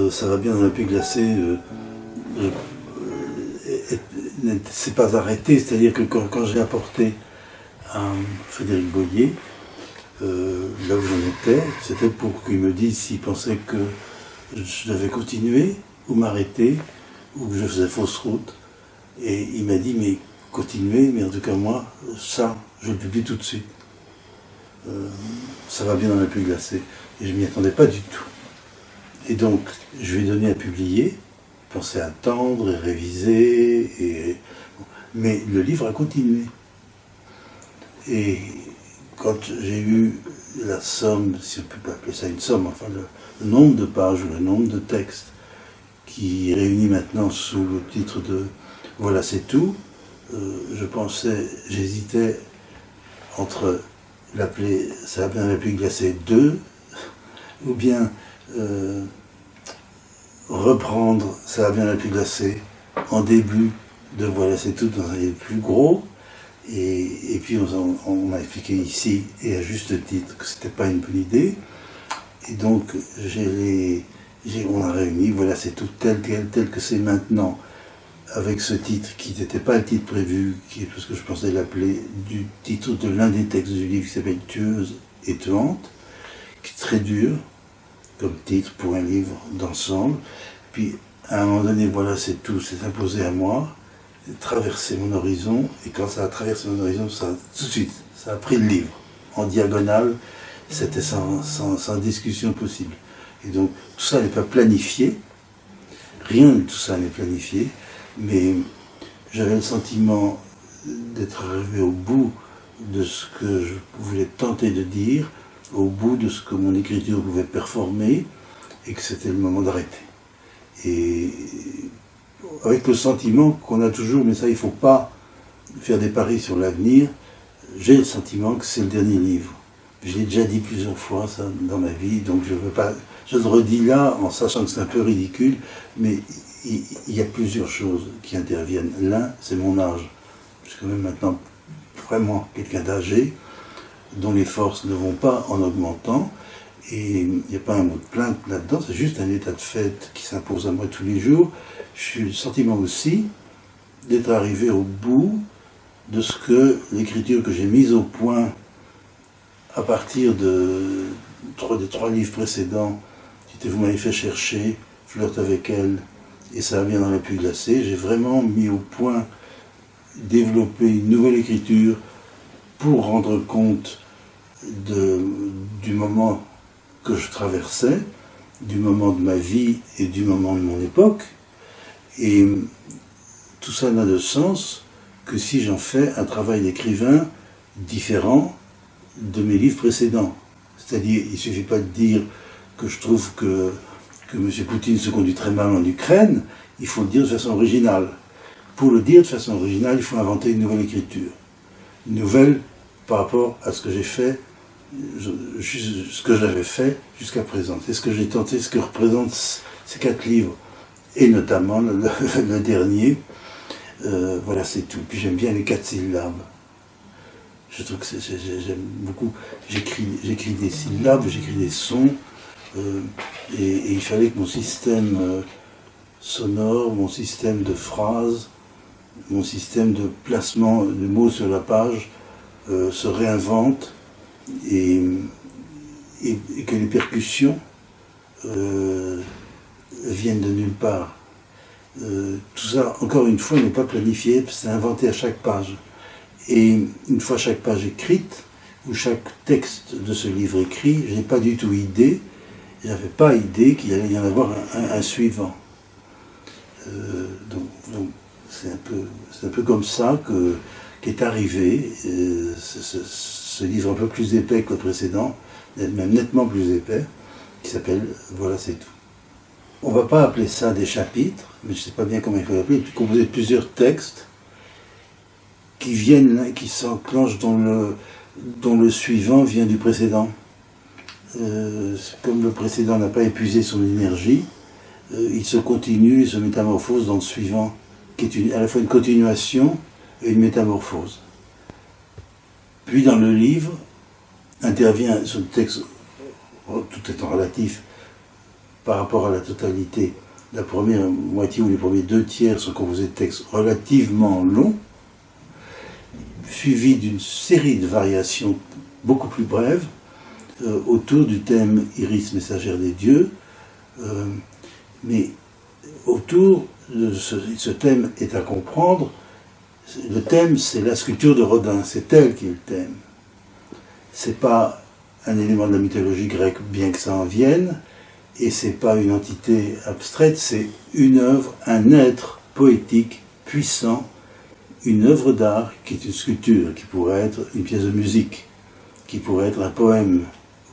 ça va bien dans la pluie glacée, ne s'est pas arrêté. C'est-à-dire que quand j'ai apporté à Frédéric Boyer, là où j'en étais, c'était pour qu'il me dise s'il pensait que je devais continuer ou m'arrêter ou que je faisais fausse route. Et il m'a dit, mais continuez, mais en tout cas moi, ça, je le publie tout de suite. Ça va bien dans la pluie glacée. Et je ne m'y attendais pas du tout. Et donc, je lui ai donné à publier, il pensait attendre et réviser, mais le livre a continué. Et quand j'ai eu la somme, si on peut appeler ça une somme, enfin le nombre de pages ou le nombre de textes qui est réuni maintenant sous le titre de « Voilà, c'est tout », j'hésitais entre l'appeler « Ça va bien la pluie glacée 2 » ou bien reprendre « Ça va bien la pluie glacée » en début de « Voilà, c'est tout » dans un livre plus gros. Et puis on m'a expliqué ici, et à juste titre, que c'était pas une bonne idée. Et donc on a réuni, voilà, c'est tout tel que c'est maintenant, avec ce titre qui n'était pas le titre prévu, parce que je pensais l'appeler du titre de l'un des textes du livre qui s'appelle Tueuse et tuante, qui est très dur comme titre pour un livre d'ensemble. Puis à un moment donné, voilà, c'est tout, c'est imposé à moi, traverser mon horizon, et quand ça a traversé mon horizon, tout de suite, ça a pris le livre en diagonale, c'était sans discussion possible. Et donc tout ça n'est pas planifié, rien de tout ça n'est planifié, mais j'avais le sentiment d'être arrivé au bout de ce que je voulais tenter de dire, au bout de ce que mon écriture pouvait performer, et que c'était le moment d'arrêter. Et avec le sentiment qu'on a toujours, mais ça il ne faut pas faire des paris sur l'avenir, j'ai le sentiment que c'est le dernier livre. Je l'ai déjà dit plusieurs fois ça dans ma vie, donc je le redis là en sachant que c'est un peu ridicule, mais il y a plusieurs choses qui interviennent. L'un, c'est mon âge. Je suis quand même maintenant vraiment quelqu'un d'âgé, dont les forces ne vont pas en augmentant, et il n'y a pas un mot de plainte là-dedans, c'est juste un état de fait qui s'impose à moi tous les jours. J'ai le sentiment aussi d'être arrivé au bout de ce que l'écriture que j'ai mise au point à partir des 3 livres précédents, Vous m'avez fait chercher, Flirte avec elle, et Ça va bien dans la pluie glacée, j'ai vraiment mis au point, développé une nouvelle écriture pour rendre compte du moment que je traversais, du moment de ma vie et du moment de mon époque. Et tout ça n'a de sens que si j'en fais un travail d'écrivain différent de mes livres précédents. C'est-à-dire, il ne suffit pas de dire que je trouve que M. Poutine se conduit très mal en Ukraine, il faut le dire de façon originale. Pour le dire de façon originale, il faut inventer une nouvelle écriture. Une nouvelle par rapport à ce que j'ai fait, ce que j'avais fait jusqu'à présent. C'est ce que j'ai tenté, ce que représentent ces 4 livres, et notamment le dernier. Voilà, c'est tout. Puis j'aime bien les 4 syllabes. Je trouve que j'aime beaucoup. J'écris des syllabes, j'écris des sons, et il fallait que mon système sonore, mon système de phrases, mon système de placement de mots sur la page se réinvente, et que les percussions viennent de nulle part. Tout ça, encore une fois, n'est pas planifié, c'est inventé à chaque page. Et une fois chaque page écrite, ou chaque texte de ce livre écrit, je n'ai pas du tout idée, j'avais pas idée qu'il allait y en avoir un suivant. Donc c'est un peu comme ça qu'est arrivé ce livre un peu plus épais que le précédent, même nettement plus épais, qui s'appelle « Voilà, c'est tout ». On ne va pas appeler ça des chapitres, mais je ne sais pas bien comment il faut l'appeler, il est composé de plusieurs textes qui viennent, qui s'enclenchent dont le suivant vient du précédent. Comme le précédent n'a pas épuisé son énergie, il se continue et se métamorphose dans le suivant, qui est à la fois une continuation et une métamorphose. Puis dans le livre, intervient ce texte, tout étant relatif, par rapport à la totalité. La première moitié ou les premiers 2/3 sont composés de textes relativement longs, suivis d'une série de variations beaucoup plus brèves autour du thème Iris messagère des dieux. Mais autour de ce thème est à comprendre. Le thème, c'est la sculpture de Rodin, c'est elle qui est le thème. C'est pas un élément de la mythologie grecque, bien que ça en vienne, et c'est pas une entité abstraite, c'est une œuvre, un être poétique, puissant, une œuvre d'art qui est une sculpture, qui pourrait être une pièce de musique, qui pourrait être un poème,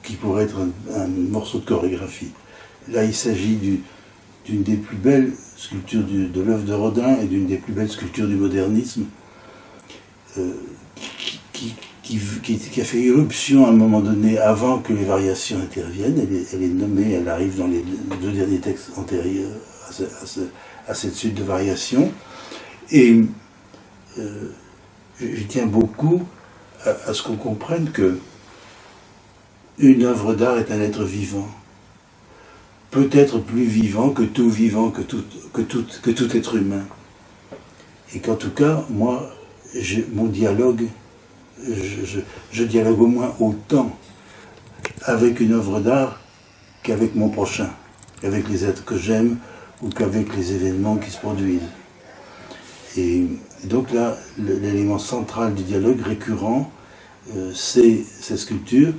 qui pourrait être un morceau de chorégraphie. Là, il s'agit d'une des plus belles sculptures de l'œuvre de Rodin et d'une des plus belles sculptures du modernisme, qui a fait irruption à un moment donné, avant que les variations interviennent. Elle est nommée, elle arrive dans les 2 derniers textes antérieurs à cette suite de variations. Et je tiens beaucoup à ce qu'on comprenne que une œuvre d'art est un être vivant. Peut-être plus vivant, que tout être humain. Et qu'en tout cas, moi, mon dialogue, je dialogue au moins autant avec une œuvre d'art qu'avec mon prochain, qu'avec les êtres que j'aime ou qu'avec les événements qui se produisent. Et donc là, l'élément central du dialogue récurrent, c'est cette sculpture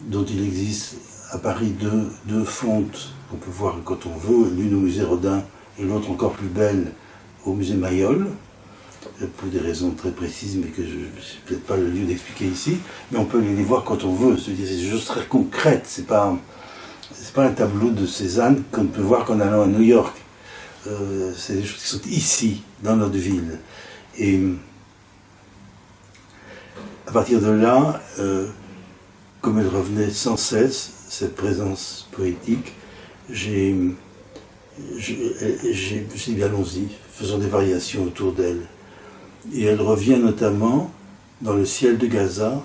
dont il existe à Paris deux fontes qu'on peut voir quand on veut, l'une au musée Rodin et l'autre encore plus belle au musée Mayol, pour des raisons très précises, mais que je n'ai peut-être pas le lieu d'expliquer ici, mais on peut les voir quand on veut. C'est des choses très concrètes, c'est pas un tableau de Cézanne qu'on peut voir qu'en allant à New York. C'est des choses qui sont ici, dans notre ville. Et à partir de là, comme elle revenait sans cesse, cette présence poétique, je me suis dit, allons-y, faisons des variations autour d'elle. Et elle revient notamment dans le ciel de Gaza,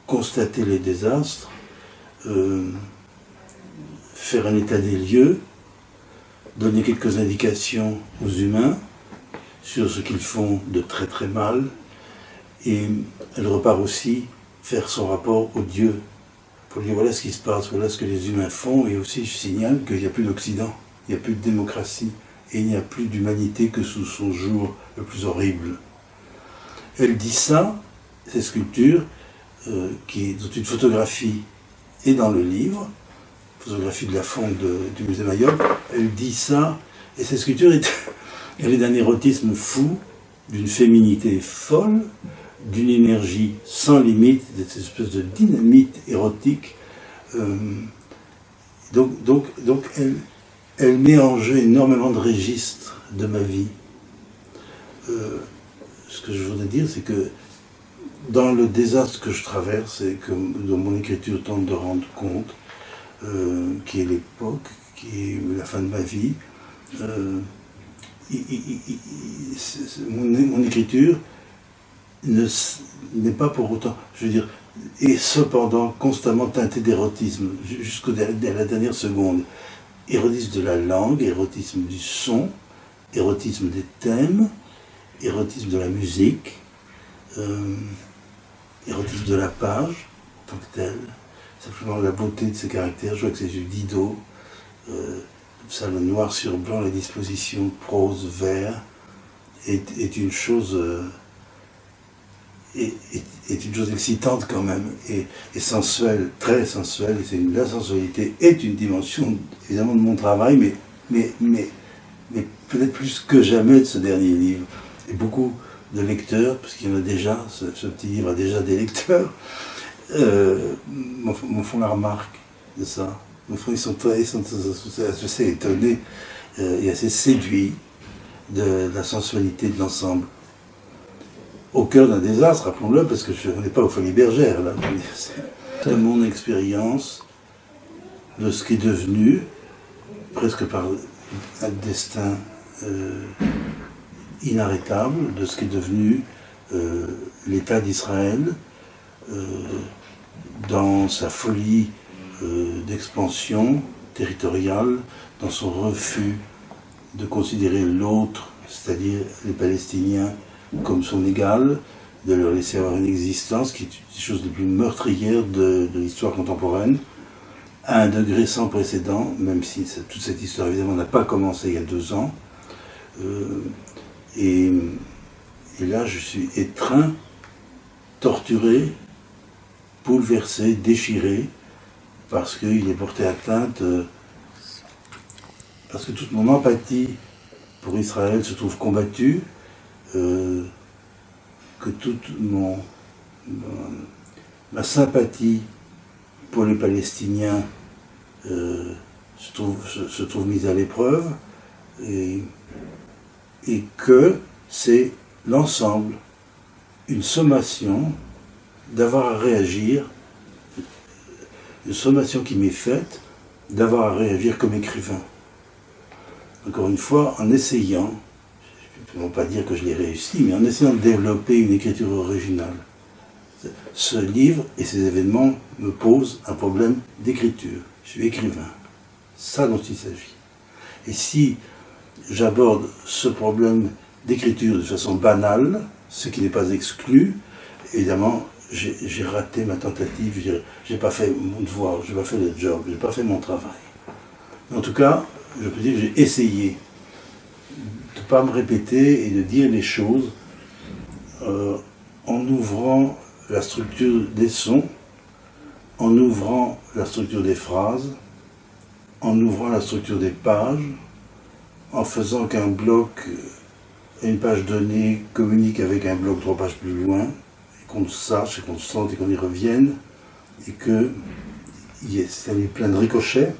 constater les désastres, faire un état des lieux, donner quelques indications aux humains sur ce qu'ils font de très très mal, et elle repart aussi faire son rapport aux dieux, pour dire voilà ce qui se passe, voilà ce que les humains font, et aussi je signale qu'il n'y a plus d'Occident, il n'y a plus de démocratie, et il n'y a plus d'humanité que sous son jour le plus horrible. Elle dit ça, cette sculpture, dont une photographie est dans le livre, photographie de la fonte du musée Mayol, elle dit ça, et cette sculpture, elle est d'un érotisme fou, d'une féminité folle, d'une énergie sans limite, cette espèce de dynamite érotique. Donc elle mélangeait énormément de registres de ma vie. Ce que je voudrais dire, c'est que dans le désastre que je traverse et que dont mon écriture tente de rendre compte, qui est l'époque, qui est la fin de ma vie, mon écriture n'est pas pour autant, je veux dire, et cependant constamment teintée d'érotisme, jusqu'à la dernière seconde. Érotisme de la langue, érotisme du son, érotisme des thèmes, érotisme de la musique, érotisme de la page, en tant que telle. Simplement la beauté de ses caractères, je vois que c'est du Dido, ça, le noir sur blanc, la disposition prose, vers, est une chose est une chose excitante quand même, et sensuelle, très sensuelle, et la sensualité est une dimension évidemment de mon travail, mais peut-être plus que jamais de ce dernier livre. Et beaucoup de lecteurs, parce qu'il y en a déjà, ce petit livre a déjà des lecteurs, m'en font la remarque de ça. Ils sont assez étonnés et assez séduits de la sensualité de l'ensemble. Au cœur d'un désastre, rappelons-le, parce que on n'est pas aux Folies Bergères, là. C'est de mon expérience, de ce qui est devenu, presque par un destin inarrêtable, de ce qui est devenu l'État d'Israël, dans sa folie d'expansion territoriale, dans son refus de considérer l'autre, c'est-à-dire les Palestiniens, comme son égal, de leur laisser avoir une existence qui est une des choses les plus meurtrières de l'histoire contemporaine, à un degré sans précédent, même si toute cette histoire évidemment n'a pas commencé il y a 2 ans. Et là, je suis étreint, torturé, bouleversé, déchiré, parce qu'il est porté atteinte, parce que toute mon empathie pour Israël se trouve combattue, que toute ma sympathie pour les Palestiniens se trouve mise à l'épreuve, et que c'est l'ensemble, une sommation d'avoir à réagir, une sommation qui m'est faite d'avoir à réagir comme écrivain. Encore une fois, en essayant, je ne peux pas dire que je l'ai réussi, mais en essayant de développer une écriture originale. Ce livre et ces événements me posent un problème d'écriture. Je suis écrivain. Ça dont il s'agit. Et si j'aborde ce problème d'écriture de façon banale, ce qui n'est pas exclu, évidemment, j'ai raté ma tentative, j'ai pas fait mon devoir, j'ai pas fait le job, j'ai pas fait mon travail. En tout cas, je peux dire que j'ai essayé de ne pas me répéter et de dire les choses en ouvrant la structure des sons, en ouvrant la structure des phrases, en ouvrant la structure des pages, en faisant qu'un bloc, une page donnée, communique avec un bloc 3 pages plus loin, et qu'on le sache, et qu'on le sente, et qu'on y revienne, et que il y ait plein de ricochets,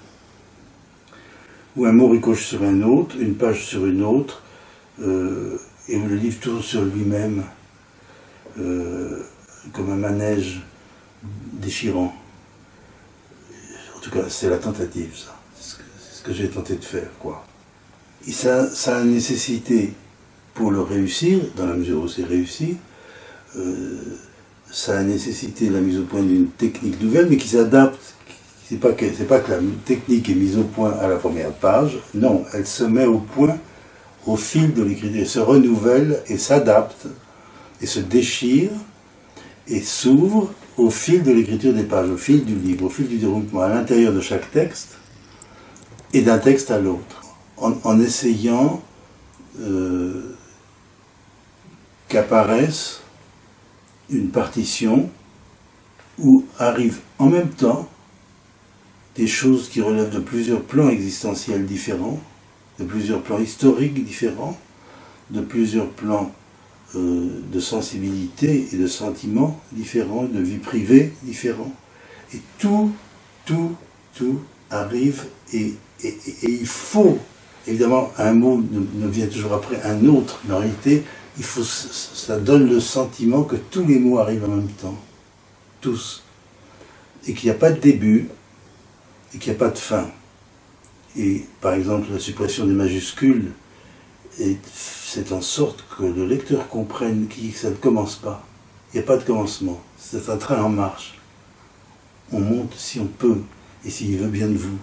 où un mot ricoche sur un autre, une page sur une autre, et où le livre tourne sur lui-même, comme un manège déchirant. En tout cas, c'est la tentative, ça. C'est ce que j'ai tenté de faire, quoi. Et ça a nécessité, pour le réussir, dans la mesure où c'est réussi, ça a nécessité la mise au point d'une technique nouvelle, mais qui s'adapte. C'est pas que la technique est mise au point à la première page, non, elle se met au point au fil de l'écriture, elle se renouvelle et s'adapte, et se déchire, et s'ouvre au fil de l'écriture des pages, au fil du livre, au fil du déroulement, à l'intérieur de chaque texte, et d'un texte à l'autre, en essayant qu'apparaisse une partition où arrivent en même temps des choses qui relèvent de plusieurs plans existentiels différents, de plusieurs plans historiques différents, de plusieurs plans de sensibilité et de sentiments différents, de vie privée différents. Et tout arrive et il faut, évidemment, un mot ne vient toujours après un autre, mais en réalité, ça donne le sentiment que tous les mots arrivent en même temps, tous, et qu'il n'y a pas de début, et qu'il n'y a pas de fin. Et par exemple, la suppression des majuscules, c'est en sorte que le lecteur comprenne que ça ne commence pas. Il n'y a pas de commencement. C'est un train en marche. On monte si on peut, et s'il veut bien de vous.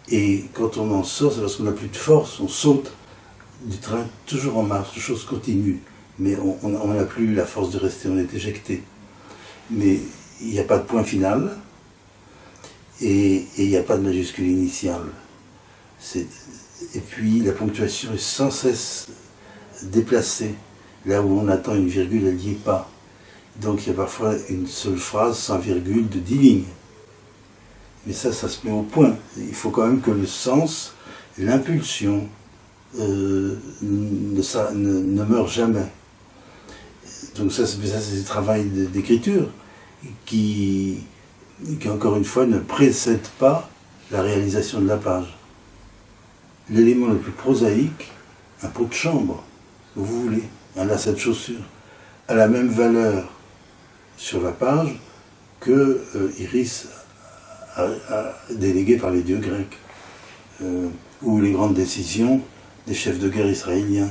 Et quand on en sort, c'est parce qu'on n'a plus de force, on saute du train toujours en marche, les choses continuent. Mais on n'a plus la force de rester, on est éjecté. Mais il n'y a pas de point final, et il n'y a pas de majuscule initiale. Et puis la ponctuation est sans cesse déplacée. Là où on attend une virgule, elle n'y est pas. Donc il y a parfois une seule phrase sans virgule de 10 lignes. Mais ça se met au point. Il faut quand même que le sens, l'impulsion, ne meure jamais. Donc ça c'est du travail d'écriture qui, encore une fois, ne précède pas la réalisation de la page. L'élément le plus prosaïque, un pot de chambre, que vous voulez, un lacet de chaussure, a la même valeur sur la page que Iris délégué par les dieux grecs, ou les grandes décisions des chefs de guerre israéliens.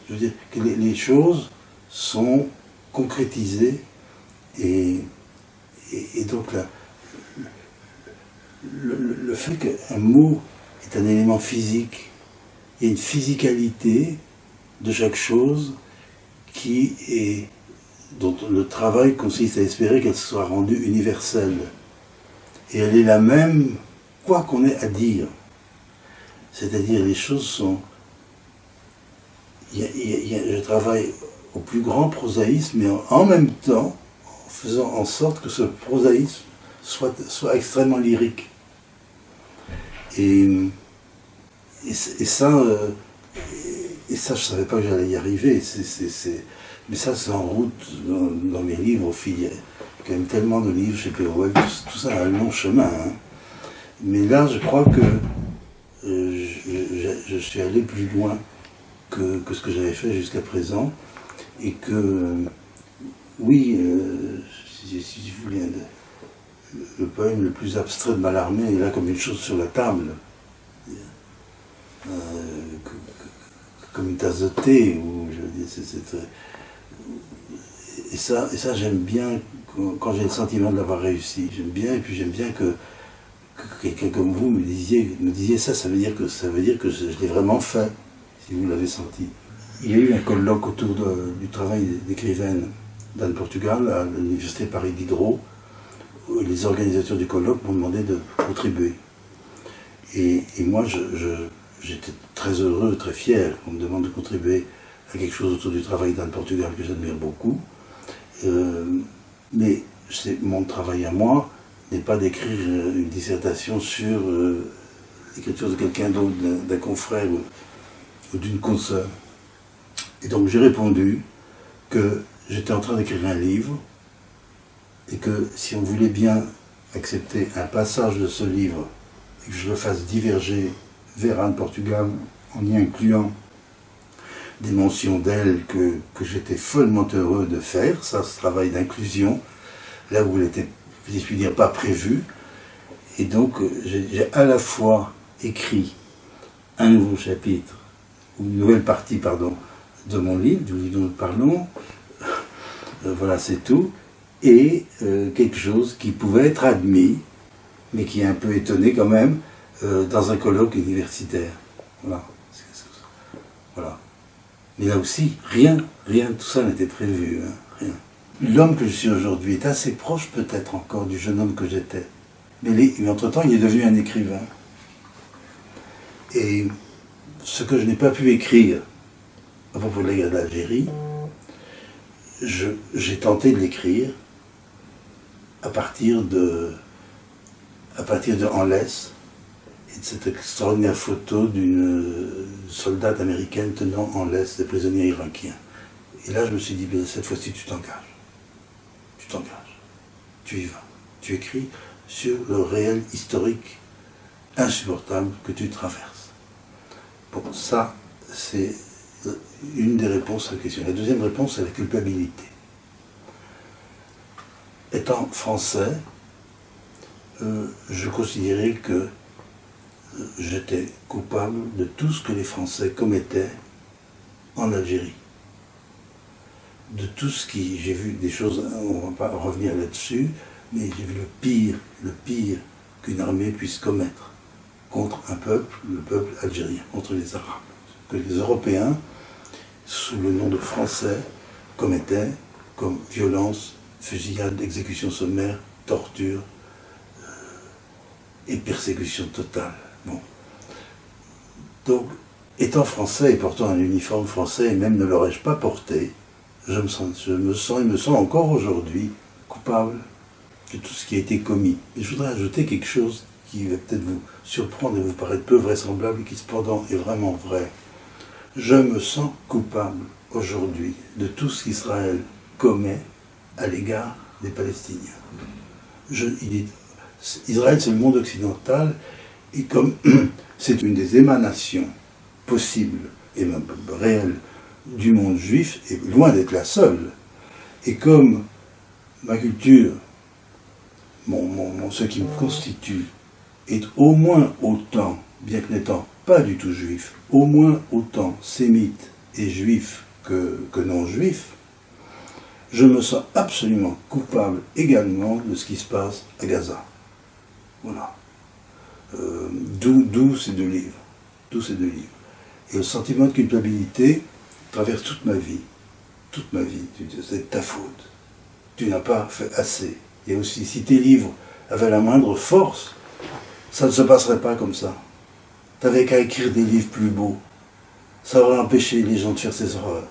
Je veux dire que les choses sont concrétisées et donc le fait qu'un mot est un élément physique. Il y a une physicalité de chaque chose dont le travail consiste à espérer qu'elle soit rendue universelle. Et elle est la même, quoi qu'on ait à dire. C'est-à-dire, les choses sont... je travaille au plus grand prosaïsme, mais en même temps, en faisant en sorte que ce prosaïsme soit extrêmement lyrique. Et ça, je ne savais pas que j'allais y arriver. Mais ça, c'est en route dans mes livres. Il y a quand même tellement de livres chez Perrouet, tout ça a un long chemin. Hein. Mais là, je crois que je suis allé plus loin que ce que j'avais fait jusqu'à présent. Et que, oui, si je voulais, le poème le plus abstrait de Mallarmé est là comme une chose sur la table. Comme une tasse de thé, ou je veux dire, et ça j'aime bien quand j'ai le sentiment de l'avoir réussi. J'aime bien, et puis j'aime bien que quelqu'un comme vous me disiez ça veut dire que je l'ai vraiment fait, si vous l'avez senti. Il y a eu un colloque autour du travail d'écrivaine d'Anne Portugal à l'université Paris Diderot. Les organisateurs du colloque m'ont demandé de contribuer. Et moi, j'étais très heureux, très fier qu'on me demande de contribuer à quelque chose autour du travail d'Anne Portugal que j'admire beaucoup. Mais mon travail à moi n'est pas d'écrire une dissertation sur l'écriture de quelqu'un d'autre, d'un confrère ou d'une consoeur. Et donc j'ai répondu que j'étais en train d'écrire un livre et que si on voulait bien accepter un passage de ce livre et que je le fasse diverger vers Anne Portugal en y incluant des mentions d'elle que j'étais follement heureux de faire, ça, ce travail d'inclusion, là où elle était, si je puis dire, pas prévue. Et donc j'ai à la fois écrit un nouveau chapitre, ou une nouvelle partie, pardon, de mon livre, du livre dont nous parlons, voilà, c'est tout, et quelque chose qui pouvait être admis, mais qui est un peu étonné quand même, dans un colloque universitaire. Voilà. Voilà. Mais là aussi, rien, tout ça n'était prévu, hein, rien. L'homme que je suis aujourd'hui est assez proche peut-être encore du jeune homme que j'étais. Mais entre-temps, il est devenu un écrivain. Et ce que je n'ai pas pu écrire à propos de la guerre d'Algérie, j'ai tenté de l'écrire à partir de En laisse et de cette extraordinaire photo d'une soldate américaine tenant en laisse des prisonniers irakiens. Et là, je me suis dit, cette fois-ci, tu t'engages, tu y vas, tu écris sur le réel historique insupportable que tu traverses. Bon, ça, c'est une des réponses à la question. La deuxième réponse, c'est la culpabilité. Étant français, je considérais que j'étais coupable de tout ce que les Français commettaient en Algérie. De tout ce qui... J'ai vu des choses, on ne va pas revenir là-dessus, mais j'ai vu le pire qu'une armée puisse commettre contre un peuple, le peuple algérien, contre les Arabes. Que les Européens, sous le nom de Français, commettaient comme violence, fusillade, exécution sommaire, torture et persécution totale. Bon. Donc, étant français et portant un uniforme français, et même ne l'aurais-je pas porté, je me sens encore aujourd'hui coupable de tout ce qui a été commis. Et je voudrais ajouter quelque chose qui va peut-être vous surprendre et vous paraître peu vraisemblable, et qui cependant est vraiment vrai. Je me sens coupable aujourd'hui de tout ce qu'Israël commet à l'égard des Palestiniens. Israël, c'est le monde occidental, et comme c'est une des émanations possibles et même réelles du monde juif, et loin d'être la seule, et comme ma culture, ce qui me constitue, est au moins autant, bien que n'étant pas du tout juif, au moins autant sémite et juif que non juif, je me sens absolument coupable également de ce qui se passe à Gaza. Voilà. D'où ces deux livres. D'où ces deux livres. Et le sentiment de culpabilité traverse toute ma vie. Toute ma vie. C'est de ta faute. Tu n'as pas fait assez. Et aussi, si tes livres avaient la moindre force, ça ne se passerait pas comme ça. Tu n'avais qu'à écrire des livres plus beaux. Ça aurait empêché les gens de faire ces horreurs.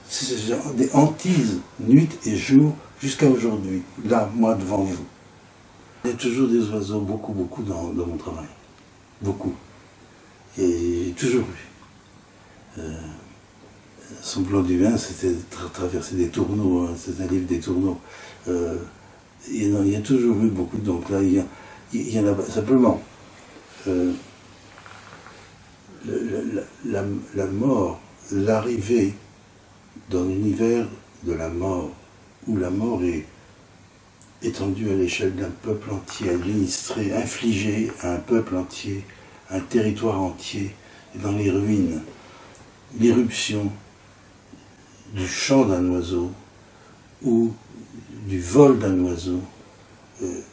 C'est des hantises, nuit et jour, jusqu'à aujourd'hui. Là, moi, devant vous. Il y a toujours des oiseaux, beaucoup dans mon travail. Beaucoup. Et j'ai toujours eu. Son plan du vin, c'était de traverser des tourneaux. Hein, c'est un livre des tourneaux. Il y a toujours eu beaucoup. Donc là, il y en a simplement. La mort, l'arrivée dans l'univers de la mort, où la mort est étendue à l'échelle d'un peuple entier, administrée, infligée à un peuple entier, un territoire entier, et dans les ruines, l'irruption du chant d'un oiseau ou du vol d'un oiseau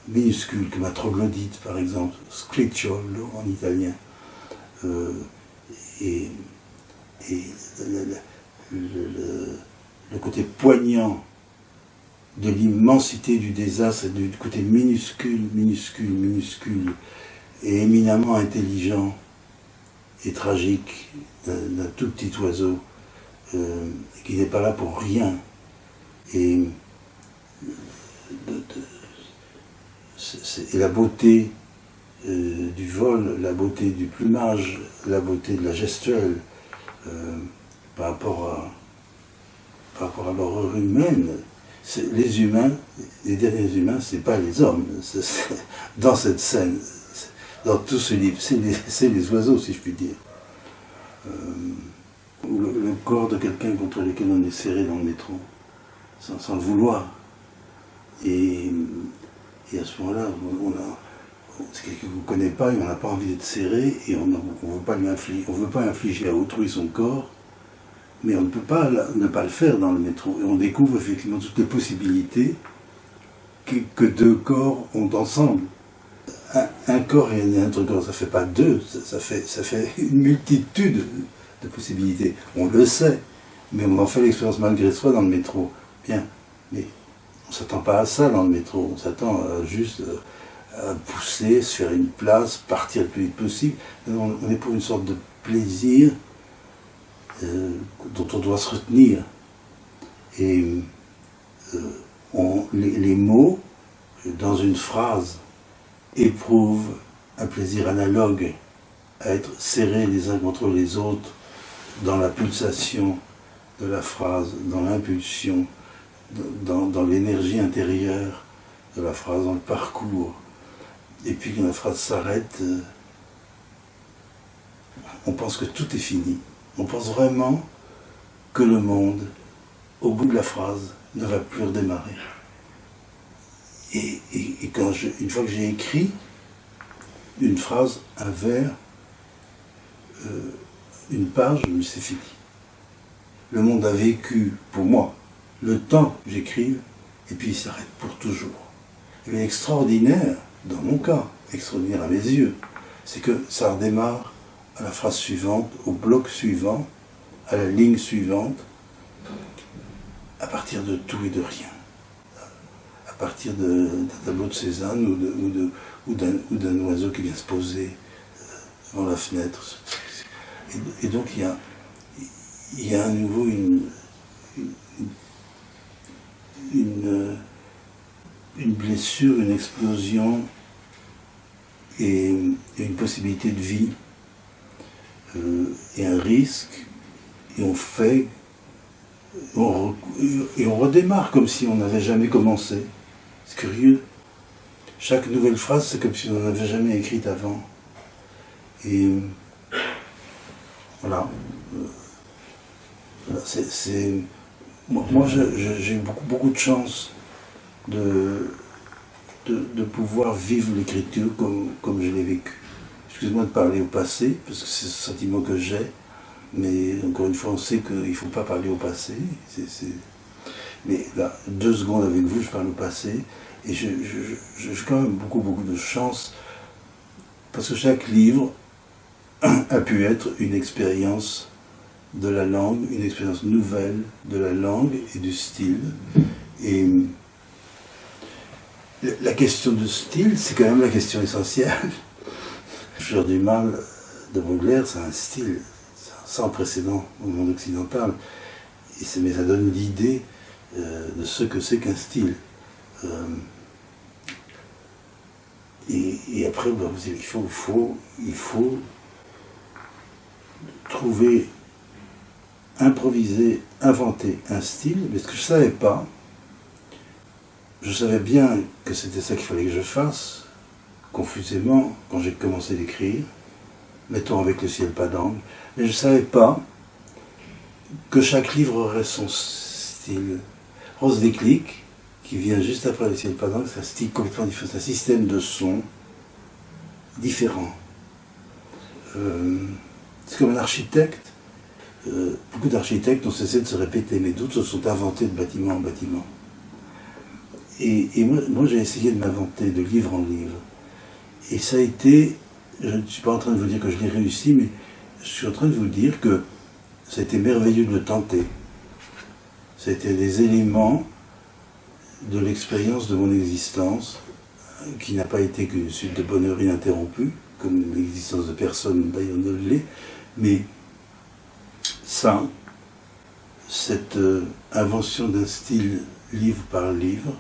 minuscule, comme un troglodyte par exemple, scricciolo en italien, et le côté poignant de l'immensité du désastre, du côté minuscule et éminemment intelligent et tragique d'un tout petit oiseau qui n'est pas là pour rien. Et la beauté du vol, la beauté du plumage, la beauté de la gestuelle, par rapport à l'horreur humaine. Les humains, les derniers humains, c'est pas les hommes. Dans cette scène, dans tout ce livre, c'est les oiseaux, si je puis dire. Le corps de quelqu'un contre lequel on est serré dans le métro, sans le vouloir. Et à ce moment-là, c'est quelqu'un qu'on ne connaît pas et on n'a pas envie d'être serré et on ne veut pas infliger à autrui son corps, mais on ne peut pas ne pas le faire dans le métro. Et on découvre effectivement toutes les possibilités que deux corps ont ensemble. Un corps et un autre corps, ça ne fait pas deux, ça fait une multitude de possibilités. On le sait, mais on en fait l'expérience malgré soi dans le métro. Bien, mais on ne s'attend pas à ça dans le métro, on s'attend juste à pousser, se faire une place, partir le plus vite possible. On est pour une sorte de plaisir dont on doit se retenir. Et les mots, dans une phrase, éprouvent un plaisir analogue à être serrés les uns contre les autres dans la pulsation de la phrase, dans l'impulsion, dans l'énergie intérieure de la phrase, dans le parcours. Et puis quand la phrase s'arrête, on pense que tout est fini. On pense vraiment que le monde, au bout de la phrase, ne va plus redémarrer. Et une fois que j'ai écrit une phrase, un vers, une page, c'est fini. Le monde a vécu, pour moi, le temps que j'écrive, et puis il s'arrête pour toujours. Et l'extraordinaire, dans mon cas, extraordinaire à mes yeux, c'est que ça redémarre à la phrase suivante, au bloc suivant, à la ligne suivante, à partir de tout et de rien. À partir d'un tableau de Cézanne ou d'un oiseau qui vient se poser devant la fenêtre. Et donc il y a à nouveau une blessure, une explosion et une possibilité de vie et un risque, et on redémarre comme si on n'avait jamais commencé. C'est curieux. Chaque nouvelle phrase, c'est comme si on n'en avait jamais écrite avant. Et voilà. Moi, j'ai eu beaucoup de chance de pouvoir vivre l'écriture comme je l'ai vécue. Excuse-moi de parler au passé, parce que c'est ce sentiment que j'ai, mais encore une fois, on sait qu'il ne faut pas parler au passé. Mais là, 2 secondes avec vous, je parle au passé, et j'ai quand même beaucoup de chance Parce que chaque livre a pu être une expérience de la langue, une expérience nouvelle de la langue et du style. Et la question de style, c'est quand même la question essentielle. Fleur du Mal de Baudelaire, c'est un style sans précédent au monde occidental. Mais ça donne l'idée de ce que c'est qu'un style. Et après, il faut trouver, improviser, inventer un style. Mais ce que je ne savais pas, je savais bien que c'était ça qu'il fallait que je fasse, confusément, quand j'ai commencé d'écrire, mettons avec Le ciel pas d'angle, mais je ne savais pas que chaque livre aurait son style. Rose Déclic, qui vient juste après Le ciel pas d'angle, c'est un style complètement différent, c'est un système de son différent. C'est comme un architecte. Beaucoup d'architectes ont cessé de se répéter, mais d'autres se sont inventés de bâtiment en bâtiment. Et moi j'ai essayé de m'inventer de livre en livre. Et ça a été, je ne suis pas en train de vous dire que je l'ai réussi, mais je suis en train de vous dire que ça a été merveilleux de le tenter. Ça a été des éléments de l'expérience de mon existence, qui n'a pas été qu'une suite de bonheur ininterrompue, comme l'existence de personne d'ailleurs ne l'est, mais ça, cette invention d'un style livre par livre,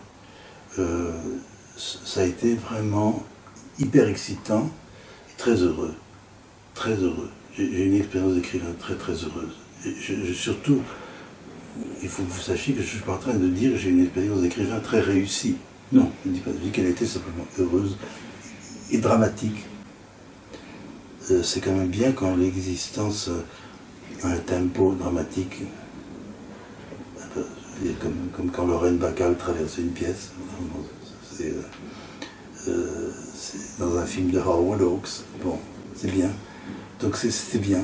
ça a été vraiment hyper excitant et très heureux. Très heureux. J'ai une expérience d'écrivain très très heureuse. Et surtout, il faut que vous sachiez que je ne suis pas en train de dire que j'ai une expérience d'écrivain très réussie. Non, je ne dis pas, je dis qu'elle était simplement heureuse et dramatique. C'est quand même bien quand l'existence a un tempo dramatique, comme quand Lorraine Bacall traversait une pièce. C'est dans un film de Howard Hawks. Bon, c'est bien. Donc c'était bien.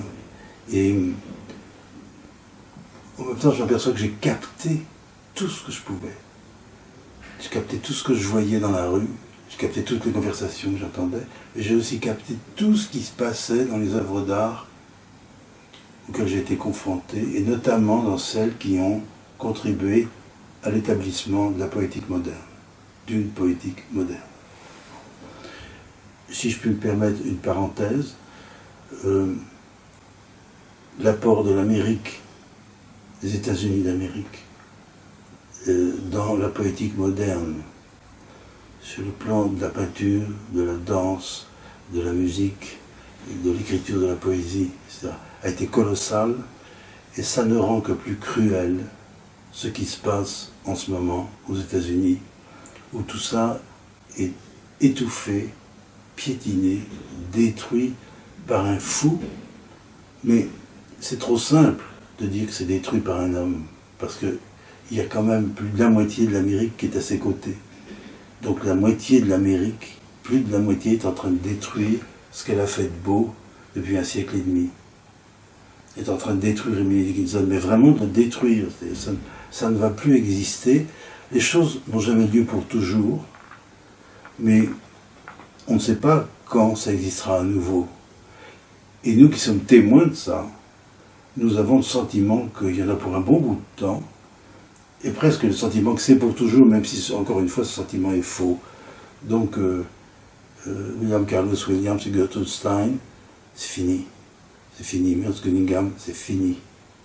Et en même temps, je m'aperçois que j'ai capté tout ce que je pouvais. J'ai capté tout ce que je voyais dans la rue. J'ai capté toutes les conversations que j'entendais. Et j'ai aussi capté tout ce qui se passait dans les œuvres d'art auxquelles j'ai été confronté, et notamment dans celles qui ont contribué à l'établissement de la poétique moderne, d'une poétique moderne. Si je puis me permettre une parenthèse, l'apport de l'Amérique, des États-Unis d'Amérique, dans la poétique moderne, sur le plan de la peinture, de la danse, de la musique, de l'écriture, de la poésie, etc., a été colossal, et ça ne rend que plus cruel ce qui se passe en ce moment aux États-Unis, où tout ça est étouffé, piétiné, détruit par un fou. Mais c'est trop simple de dire que c'est détruit par un homme, parce qu'il y a quand même plus de la moitié de l'Amérique qui est à ses côtés. Donc la moitié de l'Amérique, plus de la moitié, est en train de détruire ce qu'elle a fait de beau depuis un siècle et demi. Est en train de détruire Emily Dickinson, mais vraiment de détruire. Ça ne va plus exister. Les choses n'ont jamais lieu pour toujours, mais on ne sait pas quand ça existera à nouveau. Et nous qui sommes témoins de ça, nous avons le sentiment qu'il y en a pour un bon bout de temps, et presque le sentiment que c'est pour toujours, même si, encore une fois, ce sentiment est faux. Donc, William Carlos Williams et Gertrude Stein, c'est fini. C'est fini. Merce Cunningham, c'est fini.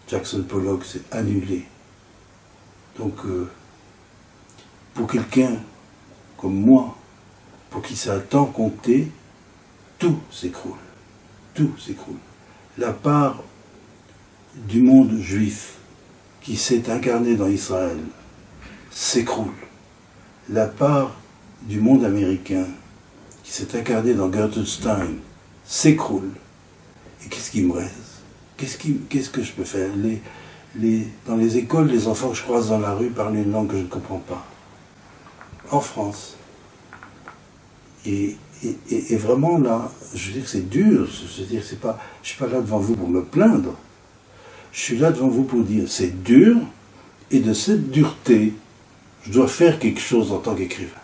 Jackson Pollock, c'est annulé. Donc, pour quelqu'un comme moi, pour qui ça a tant compté, tout s'écroule. Tout s'écroule. La part du monde juif qui s'est incarné dans Israël s'écroule. La part du monde américain qui s'est incarné dans Gertrude Stein s'écroule. Et qu'est-ce qui me reste? Qu'est-ce que je peux faire? Dans les écoles, les enfants que je croise dans la rue parlent une langue que je ne comprends pas. En France. Et vraiment là, je veux dire que c'est dur. Je veux dire, je ne suis pas là devant vous pour me plaindre. Je suis là devant vous pour dire c'est dur, et de cette dureté, je dois faire quelque chose en tant qu'écrivain.